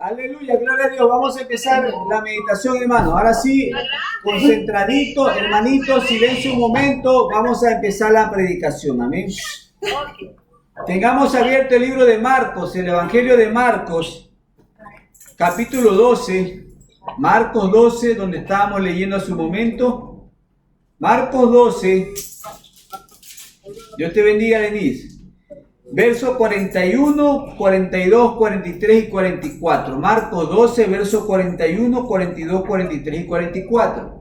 Aleluya, gloria a Dios. Vamos a empezar la meditación, hermano. Ahora sí, concentradito, hermanito, silencio un momento. Vamos a empezar la predicación. Amén. Tengamos abierto el libro de Marcos, el Evangelio de Marcos, capítulo 12. Marcos 12, donde estábamos leyendo hace un momento. Marcos 12. Dios te bendiga, Denise. Versos 41, 42, 43 y 44. Marcos 12, versos 41, 42, 43 y 44.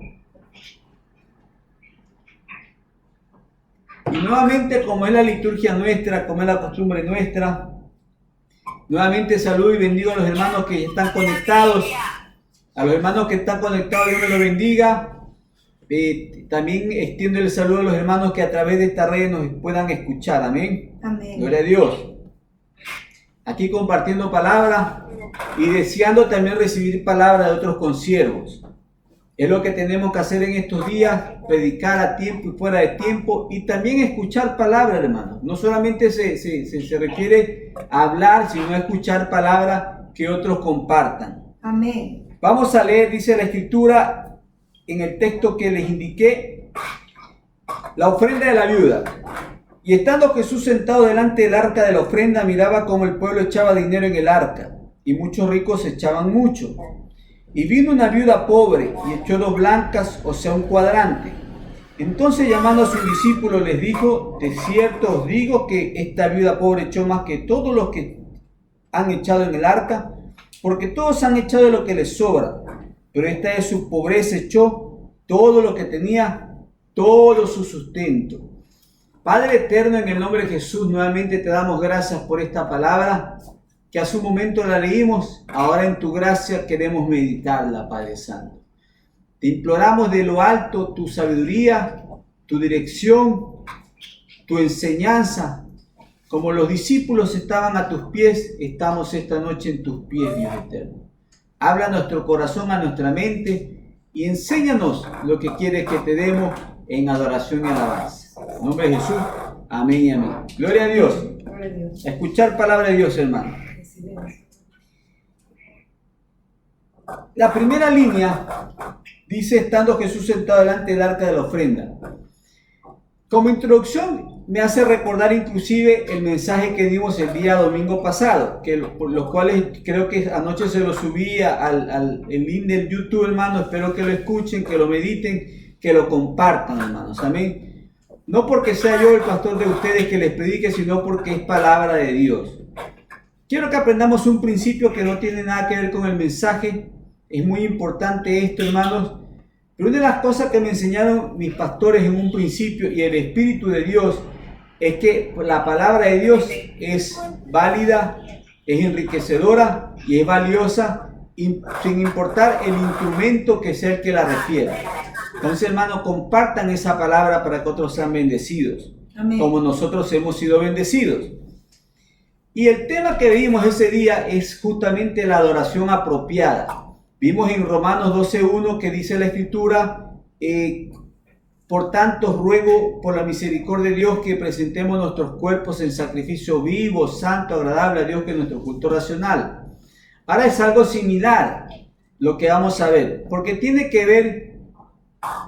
Y nuevamente, como es la liturgia nuestra, como es la costumbre nuestra, nuevamente saludo y bendigo a los hermanos que están conectados. A los hermanos que están conectados, Dios los bendiga. También extiendo el saludo a los hermanos que a través de esta red nos puedan escuchar. Amén. Amén. Gloria a Dios. Aquí compartiendo palabra y deseando también recibir palabra de otros consiervos. Es lo que tenemos que hacer en estos días, predicar a tiempo y fuera de tiempo y también escuchar palabra, hermanos. No solamente se refiere a hablar, sino a escuchar palabra que otros compartan. Amén. Vamos a leer, dice la Escritura, en el texto que les indiqué, la ofrenda de la viuda. Y estando Jesús sentado delante del arca de la ofrenda, miraba cómo el pueblo echaba dinero en el arca, y muchos ricos echaban mucho. Y vino una viuda pobre, y echó 2 blancas, o sea, un cuadrante. Entonces, llamando a sus discípulos, les dijo: de cierto os digo que esta viuda pobre echó más que todos los que han echado en el arca, porque todos han echado de lo que les sobra, pero esta de su pobreza echó todo lo que tenía, todo su sustento. Padre eterno, en el nombre de Jesús, nuevamente te damos gracias por esta palabra, que hace un momento la leímos, ahora en tu gracia queremos meditarla, Padre Santo. Te imploramos de lo alto tu sabiduría, tu dirección, tu enseñanza. Como los discípulos estaban a tus pies, estamos esta noche en tus pies, Dios eterno. Habla a nuestro corazón, a nuestra mente y enséñanos lo que quieres que te demos en adoración y alabanza. En nombre de Jesús, amén y amén. Gloria a Dios. Gloria a Dios. A escuchar palabra de Dios, hermano. La primera línea dice: estando Jesús sentado delante del arca de la ofrenda. Como introducción me hace recordar inclusive el mensaje que dimos el día domingo pasado, por los cuales creo que anoche se lo subí al link del YouTube, hermano. Espero que lo escuchen, que lo mediten, que lo compartan, hermanos. Amén. No porque sea yo el pastor de ustedes que les predique, sino porque es palabra de Dios. Quiero que aprendamos un principio que no tiene nada que ver con el mensaje. Es muy importante esto, hermanos. Pero una de las cosas que me enseñaron mis pastores en un principio y el Espíritu de Dios es que la palabra de Dios es válida, es enriquecedora y es valiosa, sin importar el instrumento que sea el que la refiera. Entonces, hermanos, compartan esa palabra para que otros sean bendecidos, amén, como nosotros hemos sido bendecidos. Y el tema que vimos ese día es justamente la adoración apropiada. Vimos en Romanos 12:1 que dice la Escritura: por tanto ruego por la misericordia de Dios que presentemos nuestros cuerpos en sacrificio vivo, santo, agradable a Dios, que es nuestro culto racional. Ahora es algo similar lo que vamos a ver, porque tiene que ver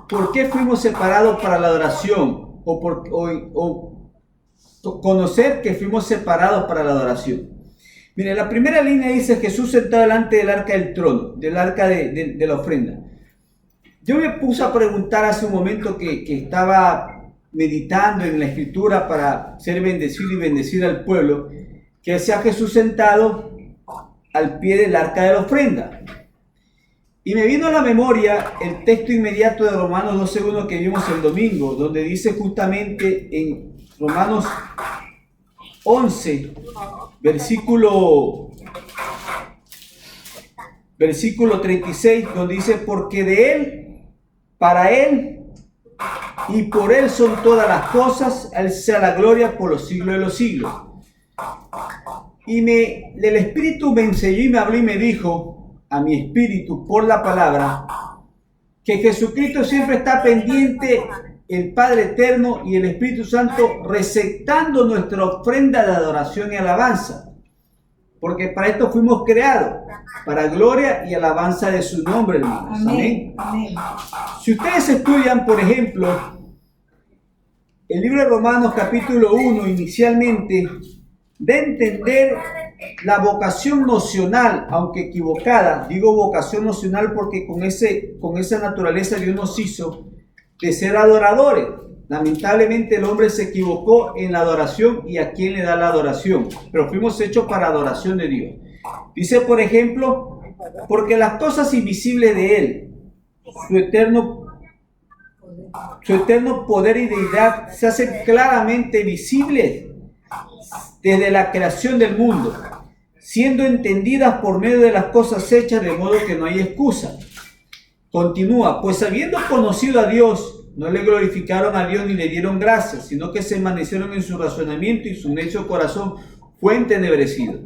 por qué fuimos separados para la adoración, o conocer que fuimos separados para la adoración. Mire, la primera línea dice: Jesús sentado delante del arca del trono, del arca de la ofrenda. Yo me puse a preguntar hace un momento que estaba meditando en la Escritura para ser bendecido y bendecir al pueblo, que sea Jesús sentado al pie del arca de la ofrenda. Y me vino a la memoria el texto inmediato de Romanos 12:1 que vimos el domingo, donde dice justamente en Romanos 11, versículo 36, donde dice: porque de Él, para Él y por Él son todas las cosas, a Él sea la gloria por los siglos de los siglos. Y el Espíritu me enseñó y me habló y me dijo a mi espíritu por la palabra que Jesucristo siempre está pendiente, el Padre Eterno y el Espíritu Santo, receptando nuestra ofrenda de adoración y alabanza. porque para esto fuimos creados, para gloria y alabanza de su nombre, hermanos. Amén. Amén. Si ustedes estudian, por ejemplo, el libro de Romanos capítulo 1, inicialmente, de entender la vocación nocional, aunque equivocada, digo vocación nocional porque con esa naturaleza Dios nos hizo de ser adoradores. Lamentablemente el hombre se equivocó en la adoración y a quién le da la adoración, pero fuimos hechos para adoración de Dios. Dice, por ejemplo, porque las cosas invisibles de Él, su eterno poder y deidad se hacen claramente visibles desde la creación del mundo, siendo entendidas por medio de las cosas hechas, de modo que no hay excusa. Continúa, pues habiendo conocido a Dios, no le glorificaron a Dios ni le dieron gracias, sino que se envanecieron en su razonamiento y su necio corazón fue entenebrecido.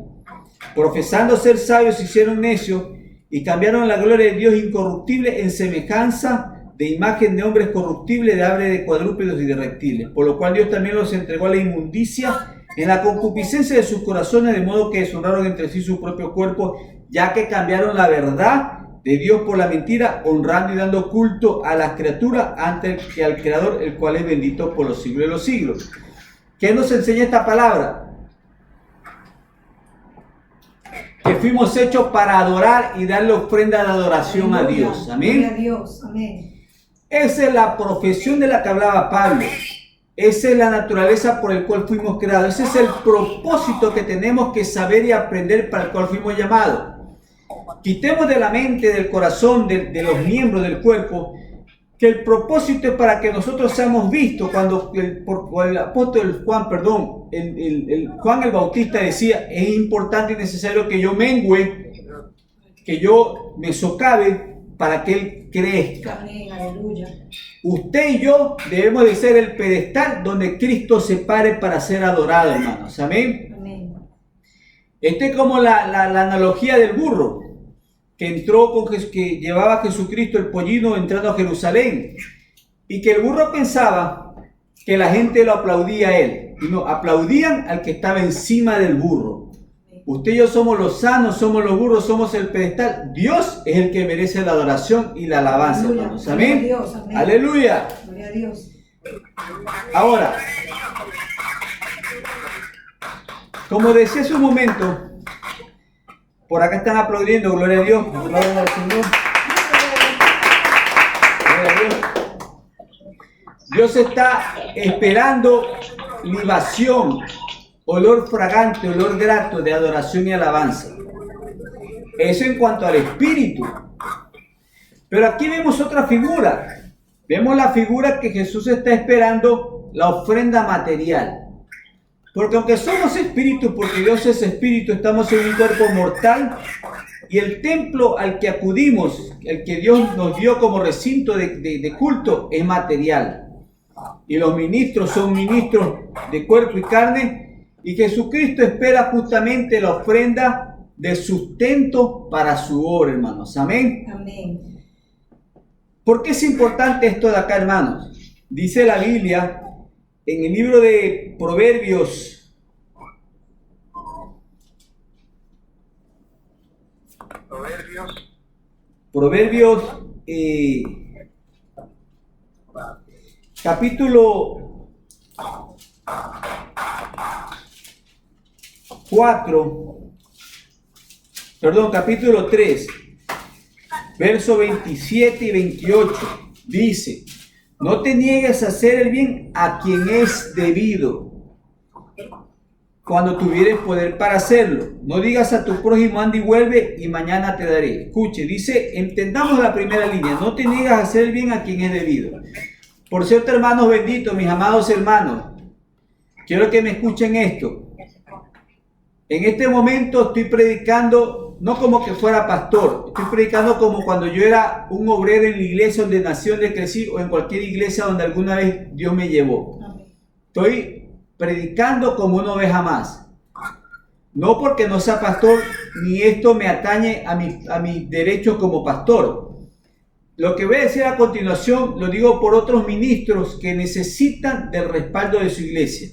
Profesando ser sabios, se hicieron necios y cambiaron la gloria de Dios incorruptible en semejanza de imagen de hombres corruptibles, de aves, de cuadrúpedos y de reptiles. Por lo cual Dios también los entregó a la inmundicia en la concupiscencia de sus corazones, de modo que deshonraron entre sí su propio cuerpo, ya que cambiaron la verdad de Dios por la mentira, honrando y dando culto a las criaturas antes que al Creador, el cual es bendito por los siglos de los siglos. ¿Qué nos enseña esta palabra? Que fuimos hechos para adorar y darle ofrenda de adoración a Dios. Amén. A Dios. Amén. Esa es la profesión de la que hablaba Pablo. Esa es la naturaleza por la cual fuimos creados. Ese es el propósito que tenemos que saber y aprender para el cual fuimos llamados. Quitemos de la mente, del corazón, de los miembros del cuerpo, que el propósito es para que nosotros seamos vistos. Cuando el apóstol Juan, Juan el Bautista decía, es importante y necesario que yo mengüe, que yo me socave para que Él crezca. Amén. Aleluya. Usted y yo debemos de ser el pedestal donde Cristo se pare para ser adorado, hermanos. Amén. Amén. Este es como la analogía del burro que llevaba a Jesucristo, el pollino, entrando a Jerusalén, y que el burro pensaba que la gente lo aplaudía a él, y no, aplaudían al que estaba encima del burro. Usted y yo somos los sanos, somos los burros, somos el pedestal. Dios es el que merece la adoración y la alabanza, Aleluya. hermanos. Amén. Dios, amén. Aleluya. Gloria a Dios. Ahora, como decía hace un momento, por acá están aplaudiendo, gloria a Dios, gloria al Señor. Gloria a Dios. Dios está esperando libación, olor fragante, olor grato de adoración y alabanza. Eso en cuanto al espíritu. Pero aquí vemos otra figura. Vemos la figura que Jesús está esperando, la ofrenda material. Porque aunque somos espíritus, porque Dios es espíritu, estamos en un cuerpo mortal, y el templo al que acudimos, el que Dios nos dio como recinto de culto, es material. Y los ministros son ministros de cuerpo y carne, y Jesucristo espera justamente la ofrenda de sustento para su obra, hermanos. Amén. Amén. ¿Por qué es importante esto de acá, hermanos? Dice la Biblia en el libro de Proverbios, capítulo 3, verso 27 y 28, dice: no te niegues a hacer el bien a quien es debido, cuando tuvieres poder para hacerlo. No digas a tu prójimo, anda y vuelve, y mañana te daré. Escuche, dice, entendamos la primera línea: no te niegas a hacer el bien a quien es debido. Por cierto, hermanos benditos, mis amados hermanos, quiero que me escuchen esto. En este momento estoy predicando, no como que fuera pastor, estoy predicando como cuando yo era un obrero en la iglesia donde nací, donde crecí, o en cualquier iglesia donde alguna vez Dios me llevó. Estoy predicando como una oveja más. No porque no sea pastor, ni esto me atañe a mis derechos como pastor. Lo que voy a decir a continuación lo digo por otros ministros que necesitan del respaldo de su iglesia.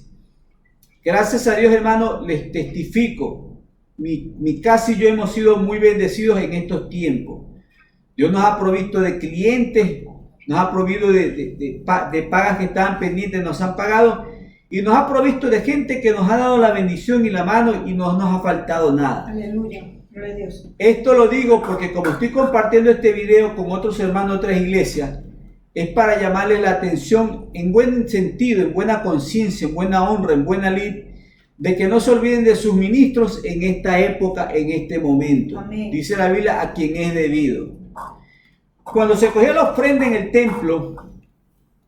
Gracias a Dios, hermano, les testifico mi casa y yo hemos sido muy bendecidos en estos tiempos. Dios nos ha provisto de clientes, nos ha provisto de pagas que estaban pendientes, nos han pagado, y nos ha provisto de gente que nos ha dado la bendición y la mano y no nos ha faltado nada. Aleluya. Gloria a Dios. Esto lo digo porque como estoy compartiendo este video con otros hermanos de otras iglesias, es para llamarles la atención en buen sentido, en buena conciencia, en buena honra, en buena lid, de que no se olviden de sus ministros en esta época, en este momento. Amén. Dice la Biblia, a quien es debido. Cuando se cogía la ofrenda en el templo,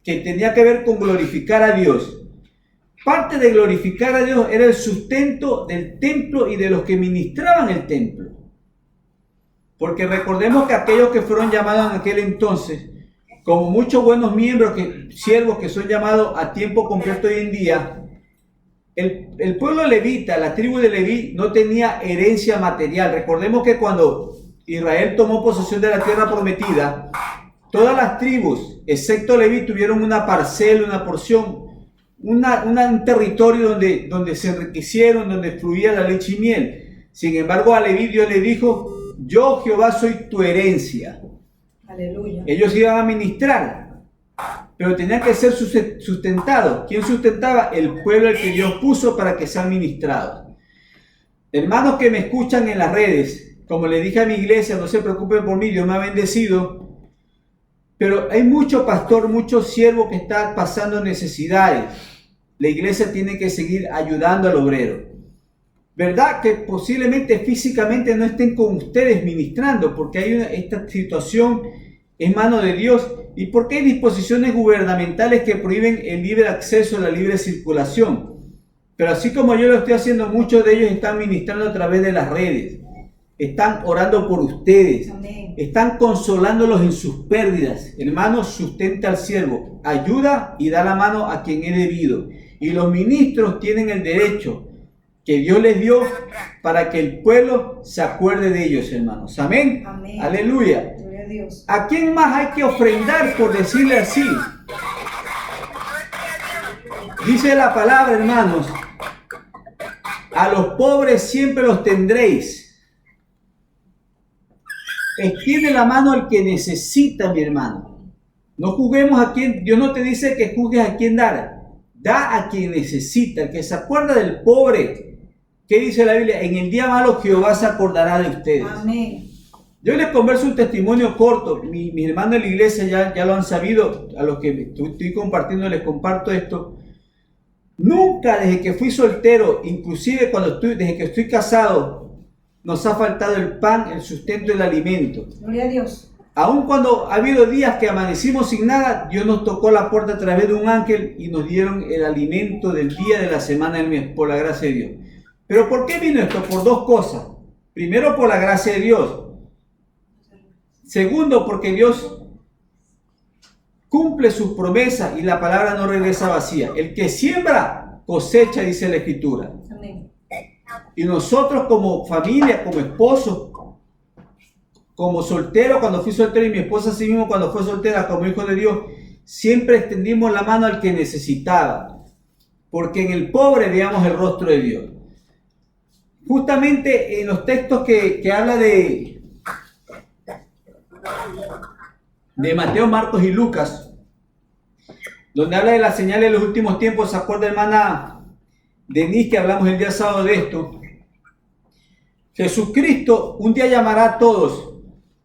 que tenía que ver con glorificar a Dios, parte de glorificar a Dios era el sustento del templo y de los que ministraban el templo. Porque recordemos que aquellos que fueron llamados en aquel entonces, como muchos buenos miembros, siervos que son llamados a tiempo completo hoy en día, el pueblo levita, la tribu de Leví, no tenía herencia material. Recordemos que cuando Israel tomó posesión de la tierra prometida, todas las tribus, excepto Leví, tuvieron una parcela, una porción, un territorio donde se enriquecieron, donde fluía la leche y miel. Sin embargo, a Leví Dios le dijo, yo Jehová soy tu herencia. Aleluya. Ellos iban a ministrar, pero tenían que ser sustentados. ¿Quién sustentaba? El pueblo al que Dios puso para que sean ministrados. Hermanos que me escuchan en las redes, como le dije a mi iglesia, no se preocupen por mí, Dios me ha bendecido. Pero hay mucho pastor, mucho siervo que está pasando necesidades. La iglesia tiene que seguir ayudando al obrero. ¿Verdad? Que posiblemente físicamente no estén con ustedes ministrando, porque hay esta situación en mano de Dios y porque hay disposiciones gubernamentales que prohíben el libre acceso a la libre circulación. Pero así como yo lo estoy haciendo, muchos de ellos están ministrando a través de las redes. Están orando por ustedes. Amén. Están consolándolos en sus pérdidas. Hermanos, sustenta al siervo, ayuda y da la mano a quien es debido. Y los ministros tienen el derecho que Dios les dio para que el pueblo se acuerde de ellos, hermanos. Amén. Amén. Aleluya. Gloria a Dios. ¿A quién más hay que ofrendar, por decirle así? Dice la palabra, hermanos, a los pobres siempre los tendréis. Extiende la mano al que necesita, mi hermano. No juzguemos a quien, Dios no te dice que juzgues a quien dar. Da a quien necesita, el que se acuerda del pobre. ¿Qué dice la Biblia? En el día malo Jehová se acordará de ustedes. Amén. Yo les converso un testimonio corto. Mis hermanos de la iglesia ya lo han sabido. A los que estoy compartiendo les comparto esto. Nunca desde que fui soltero, inclusive desde que estoy casado, nos ha faltado el pan, el sustento y el alimento. Gloria a Dios. Aun cuando ha habido días que amanecimos sin nada, Dios nos tocó la puerta a través de un ángel y nos dieron el alimento del día, de la semana, del mes, por la gracia de Dios. ¿Pero por qué vino esto? Por dos cosas. Primero, por la gracia de Dios. Segundo, porque Dios cumple sus promesas y la palabra no regresa vacía. El que siembra, cosecha, dice la Escritura. Amén. Y nosotros como familia, como esposos, como soltero, cuando fui soltero, y mi esposa así mismo cuando fue soltera, como hijo de Dios, siempre extendimos la mano al que necesitaba, porque en el pobre veamos el rostro de Dios. Justamente en los textos que habla de Mateo, Marcos y Lucas, donde habla de las señales de los últimos tiempos, ¿se acuerda, hermana Denise, que hablamos el día sábado de esto? Jesucristo un día llamará a todos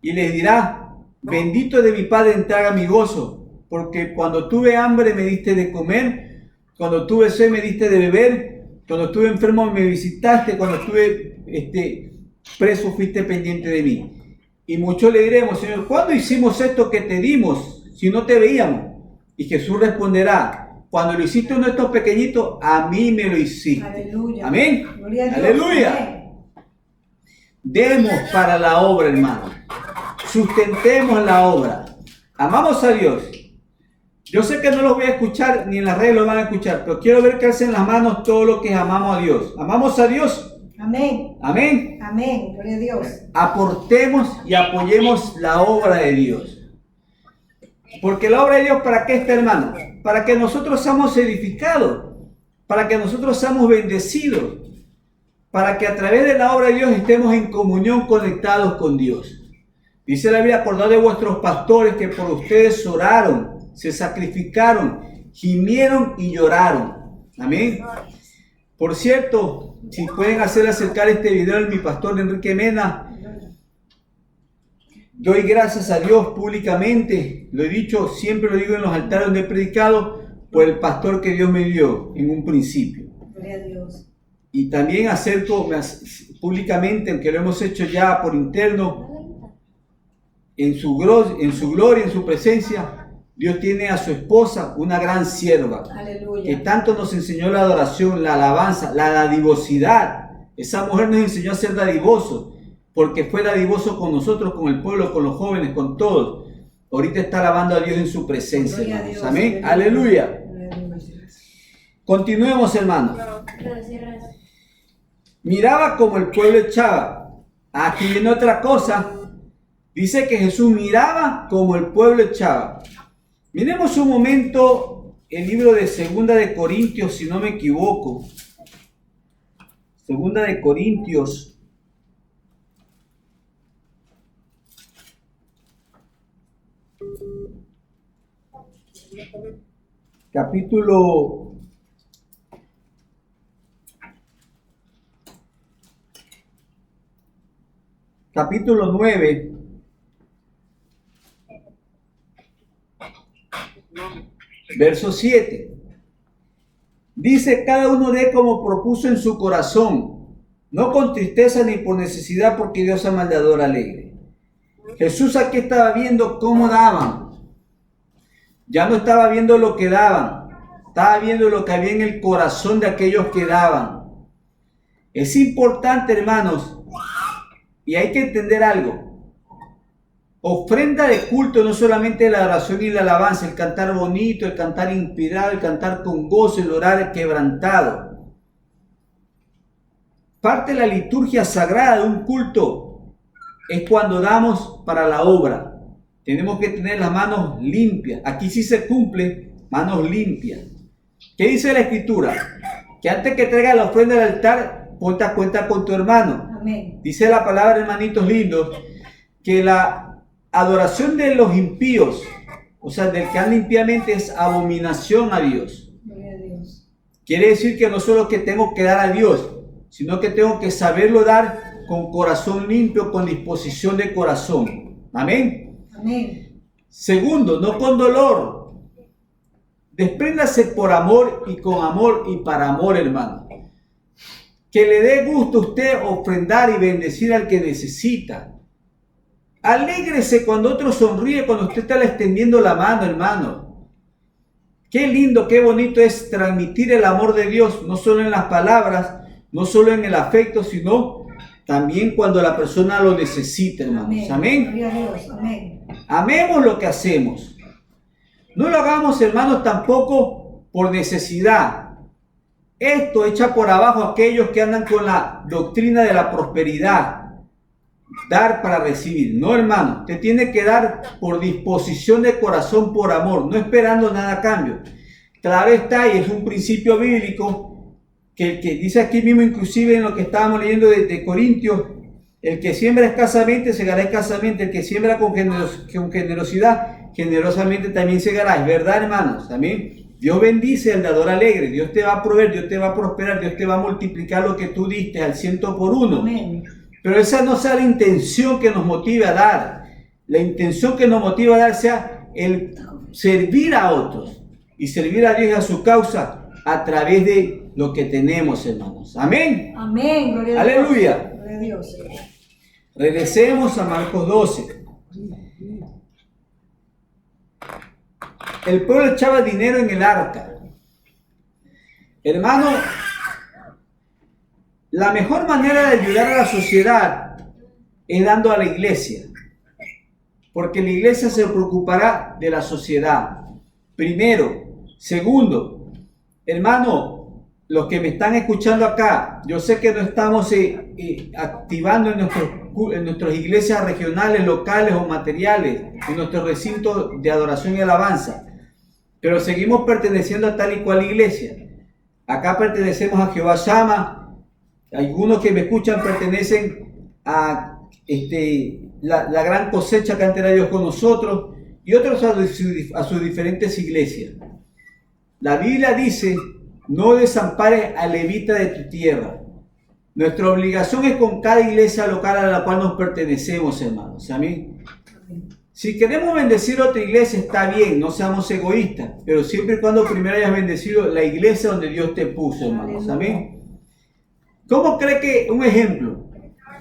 y les dirá, bendito de mi Padre, entrega mi gozo, porque cuando tuve hambre me diste de comer, cuando tuve sed me diste de beber, cuando estuve enfermo me visitaste, cuando estuve preso fuiste pendiente de mí. Y muchos le diremos, Señor, ¿cuándo hicimos esto que te dimos si no te veíamos? Y Jesús responderá, cuando lo hiciste uno de estos pequeñitos, a mí me lo hiciste. Aleluya. Amén. Gloria a Dios. Aleluya. Amén. Demos para la obra, hermano. Sustentemos la obra. Amamos a Dios. Yo sé que no los voy a escuchar, ni en las redes lo van a escuchar, pero quiero ver que alcen las manos todo lo que amamos a Dios. ¿Amamos a Dios? Amén. Amén. Amén. Gloria a Dios. Aportemos y apoyemos la obra de Dios. Porque la obra de Dios, ¿para qué está, hermano? Para que nosotros seamos edificados, para que nosotros seamos bendecidos. para que a través de la obra de Dios estemos en comunión conectados con Dios. Dice la Biblia, acordad de vuestros pastores que por ustedes oraron, se sacrificaron, gimieron y lloraron. Amén. Por cierto, si pueden hacer acercar este video a mi pastor Enrique Mena, doy gracias a Dios públicamente, lo he dicho, siempre lo digo en los altares donde he predicado, por el pastor que Dios me dio en un principio. Gloria a Dios. Y también acerco públicamente, aunque lo hemos hecho ya por interno, en su gloria, en su presencia, Dios tiene a su esposa, una gran sierva, Aleluya. que tanto nos enseñó la adoración, la alabanza, la dadivosidad. Esa mujer nos enseñó a ser dadivosos, porque fue dadivoso con nosotros, con el pueblo, con los jóvenes, con todos. Ahorita está alabando a Dios en su presencia, Gloria a hermanos. Dios. Amén. Aleluya. Gloria a Dios. Continuemos, hermanos. Miraba como el pueblo echaba. Aquí viene otra cosa. Dice que Jesús miraba como el pueblo echaba. Miremos un momento el libro de Segunda de Corintios, si no me equivoco. Segunda de Corintios. Capítulo 9. Verso 7. Dice, cada uno dé como propuso en su corazón, no con tristeza ni por necesidad, porque Dios ama al dador alegre. Jesús aquí estaba viendo cómo daban. Ya no estaba viendo lo que daban, estaba viendo lo que había en el corazón de aquellos que daban. Es importante, hermanos, y hay que entender algo. Ofrenda de culto no solamente la oración y la alabanza, el cantar bonito, el cantar inspirado, el cantar con gozo, el orar quebrantado. Parte de la liturgia sagrada de un culto es cuando damos para la obra. Tenemos que tener las manos limpias. Aquí sí se cumple, manos limpias. ¿Qué dice la Escritura? Que antes que traigas la ofrenda al altar, ponte a cuenta con tu hermano. Amén. Dice la palabra, hermanitos lindos, que la adoración de los impíos, o sea, del que anda impíamente, es abominación a Dios. Gloria a Dios. Quiere decir que no solo que tengo que dar a Dios, sino que tengo que saberlo dar con corazón limpio, con disposición de corazón. Amén. Amén. Segundo, no con dolor. Despréndase por amor y con amor y para amor, hermano. Que le dé gusto a usted ofrendar y bendecir al que necesita. Alégrese cuando otro sonríe, cuando usted está extendiendo la mano, hermano. Qué lindo, qué bonito es transmitir el amor de Dios, no solo en las palabras, no solo en el afecto, sino también cuando la persona lo necesita, hermanos. Amén. Gloria a Dios. Amén. Amemos lo que hacemos. No lo hagamos, hermanos, tampoco por necesidad. Esto echa por abajo a aquellos que andan con la doctrina de la prosperidad. Dar para recibir. No, hermano, te tiene que dar por disposición de corazón, por amor, no esperando nada a cambio. Claro está, y es un principio bíblico que el que dice aquí mismo, inclusive en lo que estábamos leyendo de Corintios, el que siembra escasamente segará escasamente, el que siembra con generosidad, generosamente también segará. Es verdad, hermanos. También Dios bendice al dador alegre. Dios te va a proveer, Dios te va a prosperar, Dios te va a multiplicar lo que tú diste al 100 por 1. Amén. Pero esa no sea la intención que nos motive a dar. La intención que nos motiva a dar sea el servir a otros y servir a Dios y a su causa a través de lo que tenemos, hermanos. Amén. Amén. Gloria a Dios. Aleluya. Gloria a Dios. Regresemos a Marcos 12. El pueblo echaba dinero en el arca. Hermano, la mejor manera de ayudar a la sociedad es dando a la iglesia, porque la iglesia se preocupará de la sociedad. Primero. Segundo, hermano, los que me están escuchando acá, yo sé que no estamos activando en nuestras iglesias regionales, locales o materiales, en nuestro recinto de adoración y alabanza, pero seguimos perteneciendo a tal y cual iglesia. Acá pertenecemos a Jehová Shammah, Algunos que me escuchan pertenecen a la gran cosecha que han tenido Dios con nosotros y otros a sus diferentes iglesias. La Biblia dice, no desampares al levita de tu tierra. Nuestra obligación es con cada iglesia local a la cual nos pertenecemos, hermanos. Amén. Si queremos bendecir a otra iglesia, está bien, no seamos egoístas, pero siempre y cuando primero hayas bendecido la iglesia donde Dios te puso, hermanos. Amén. ¿Cómo cree que, un ejemplo,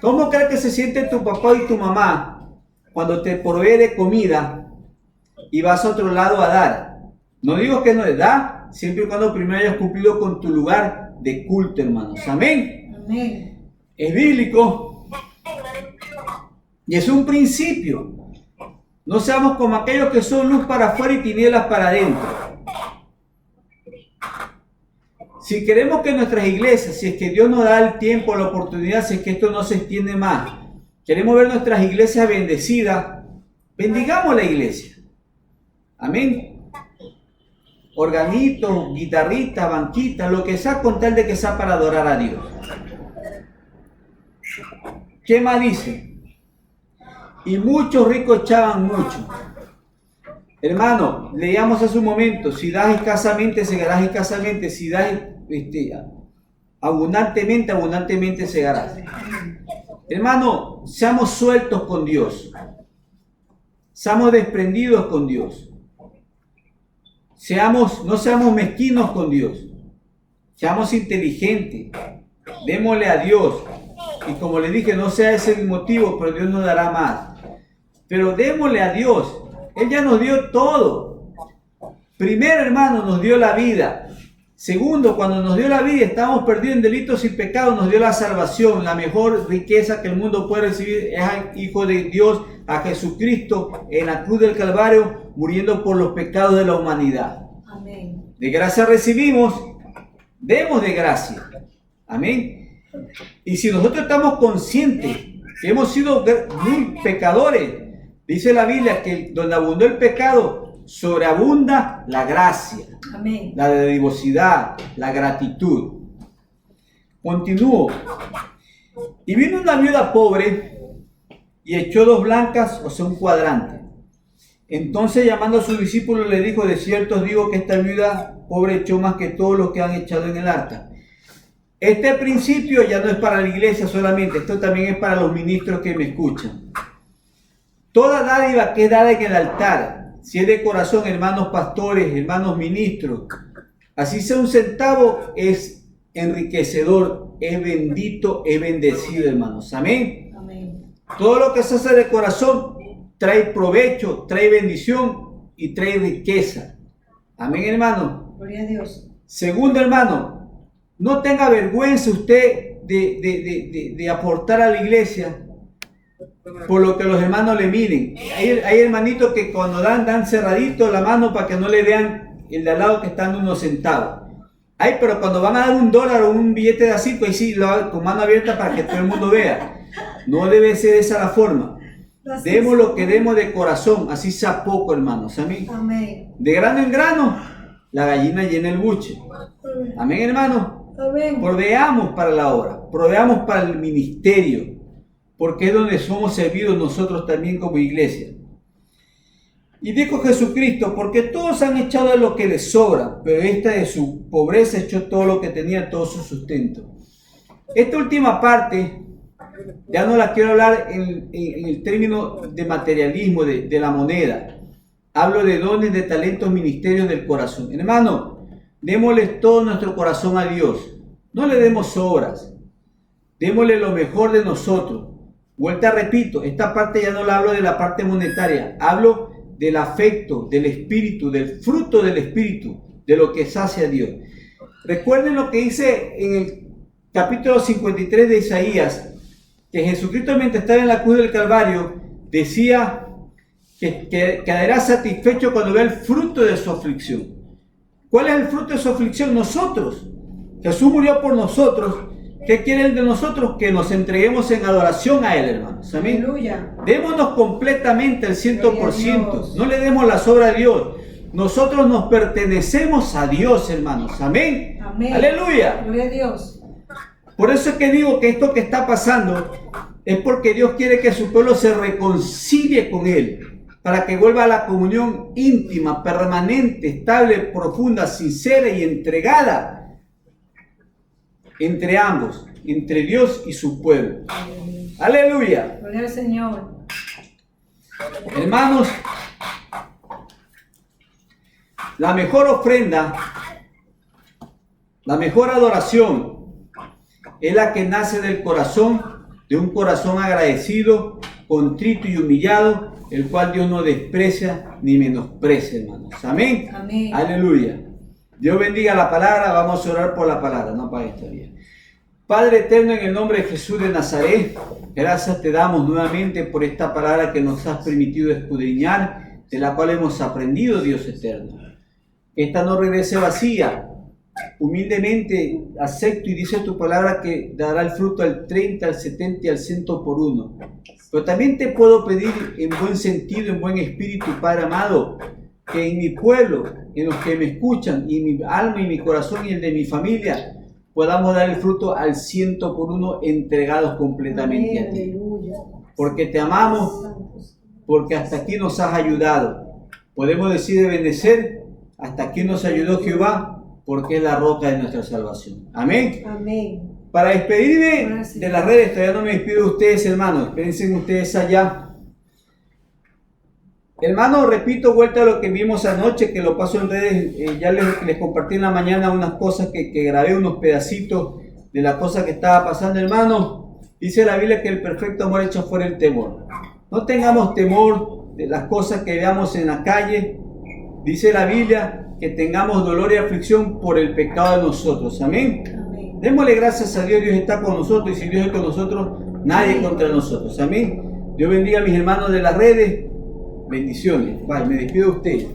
cómo cree que se siente tu papá y tu mamá cuando te provee de comida y vas a otro lado a dar? No digo que no les da, siempre y cuando primero hayas cumplido con tu lugar de culto, hermanos. Amén. Amén. Es bíblico y es un principio. No seamos como aquellos que son luz para afuera y tinieblas para adentro. Si queremos que nuestras iglesias, si es que Dios nos da el tiempo, la oportunidad, si es que esto no se extiende más, queremos ver nuestras iglesias bendecidas, bendigamos la iglesia. Amén. Organitos, guitarristas, banquitas, lo que sea, con tal de que sea para adorar a Dios. ¿Qué más dice? Y muchos ricos echaban mucho. Hermano, leíamos hace un momento, si das escasamente, segarás escasamente, si das abundantemente, abundantemente segarás. Hermano, seamos sueltos con Dios. Seamos desprendidos con Dios. No seamos mezquinos con Dios. Seamos inteligentes. Démosle a Dios. Y como le dije, no sea ese el motivo, pero Dios nos dará más. Pero démosle a Dios. Él ya nos dio todo. Primero, hermano, nos dio la vida. Segundo, cuando nos dio la vida, estábamos perdidos en delitos y pecados, nos dio la salvación. La mejor riqueza que el mundo puede recibir es al Hijo de Dios, a Jesucristo, en la cruz del Calvario, muriendo por los pecados de la humanidad. Amén. De gracia recibimos, demos de gracia. Amén. Y si nosotros estamos conscientes que hemos sido muy pecadores, dice la Biblia que donde abundó el pecado, sobreabunda la gracia. Amén. La dadivosidad, la gratitud. Continúo. Y vino una viuda pobre y echó 2 blancas, o sea, un cuadrante. Entonces, llamando a sus discípulos, le dijo: de cierto os digo que esta viuda pobre echó más que todos los que han echado en el arca. Este principio ya no es para la iglesia solamente, esto también es para los ministros que me escuchan. Toda dádiva que es dada en el altar, si es de corazón, hermanos pastores, hermanos ministros, así sea un centavo, es enriquecedor, es bendito, es bendecido, hermanos. Amén. Amén. Todo lo que se hace de corazón trae provecho, trae bendición y trae riqueza. Amén, hermano. Gloria a Dios. Segundo, hermano, no tenga vergüenza usted de aportar a la iglesia por lo que los hermanos le miren. Hay hermanitos que cuando dan cerradito la mano para que no le vean el de al lado que está dando unos centavos. Pero cuando van a dar $1 o un billete de así, pues sí, con mano abierta para que todo el mundo vea. No debe ser esa la forma. Demos lo que demos de corazón, así sea poco, hermanos. Amén. Amén. De grano en grano, la gallina llena el buche. Amén, hermano. Amén. Proveamos para la obra, proveamos para el ministerio, porque es donde somos servidos nosotros también como iglesia. Y dijo Jesucristo: porque todos han echado de lo que les sobra, pero esta de su pobreza echó todo lo que tenía, todo su sustento. Esta última parte ya no la quiero hablar en el término de materialismo, de la moneda. Hablo de dones, de talentos, ministerios del corazón. Hermano, démosle todo nuestro corazón a Dios. No le demos obras. Démosle lo mejor de nosotros. Vuelta, repito, esta parte ya no la hablo de la parte monetaria. Hablo del afecto, del espíritu, del fruto del espíritu, de lo que sacia a Dios. Recuerden lo que dice en el capítulo 53 de Isaías, que Jesucristo, mientras estaba en la cruz del Calvario, decía que quedará satisfecho cuando vea el fruto de su aflicción. ¿Cuál es el fruto de su aflicción? Nosotros. Jesús murió por nosotros. ¿Qué quiere Él de nosotros? Que nos entreguemos en adoración a Él, hermanos. Amén. Aleluya. Démonos completamente el 100%. No le demos las obras a Dios. Nosotros nos pertenecemos a Dios, hermanos. Amén. Amén. Aleluya. Gloria a Dios. Por eso es que digo que esto que está pasando es porque Dios quiere que su pueblo se reconcilie con Él, para que vuelva a la comunión íntima, permanente, estable, profunda, sincera y entregada entre ambos, entre Dios y su pueblo. Aleluya. Gloria al Señor. Hermanos, la mejor ofrenda, la mejor adoración es la que nace del corazón, de un corazón agradecido, contrito y humillado, el cual Dios no desprecia ni menosprecia, hermanos. Amén. Amén. Aleluya. Dios bendiga la palabra. Vamos a orar por la palabra, no para esta vida. Padre eterno, en el nombre de Jesús de Nazaret, gracias te damos nuevamente por esta palabra que nos has permitido escudriñar, de la cual hemos aprendido, Dios eterno. Que esta no regrese vacía. Humildemente acepto y dice tu palabra que dará el fruto al 30, al 70 y al 100 por uno. Pero también te puedo pedir en buen sentido, en buen espíritu, Padre amado, que en mi pueblo, en los que me escuchan, y mi alma y mi corazón y el de mi familia, podamos dar el fruto al 100 por uno, entregados completamente a ti. Porque te amamos, porque hasta aquí nos has ayudado. Podemos decir de bendecer, hasta aquí nos ayudó Jehová, porque es la roca de nuestra salvación. Amén. Amén. Para despedirme de las redes, todavía no me despido de ustedes, hermanos. Espérense ustedes allá. Hermanos, repito, vuelta a lo que vimos anoche, que lo paso en redes. Ya les compartí en la mañana unas cosas que grabé, unos pedacitos de la cosa que estaba pasando, hermanos. Dice la Biblia que el perfecto amor echa fuera el temor. No tengamos temor de las cosas que veamos en la calle. Dice la Biblia que tengamos dolor y aflicción por el pecado de nosotros. Amén. Amén. Démosle gracias a Dios. Dios está con nosotros, y si Dios es con nosotros, nadie contra nosotros. Amén. Dios bendiga a mis hermanos de las redes. Bendiciones. Bye. Me despido de ustedes.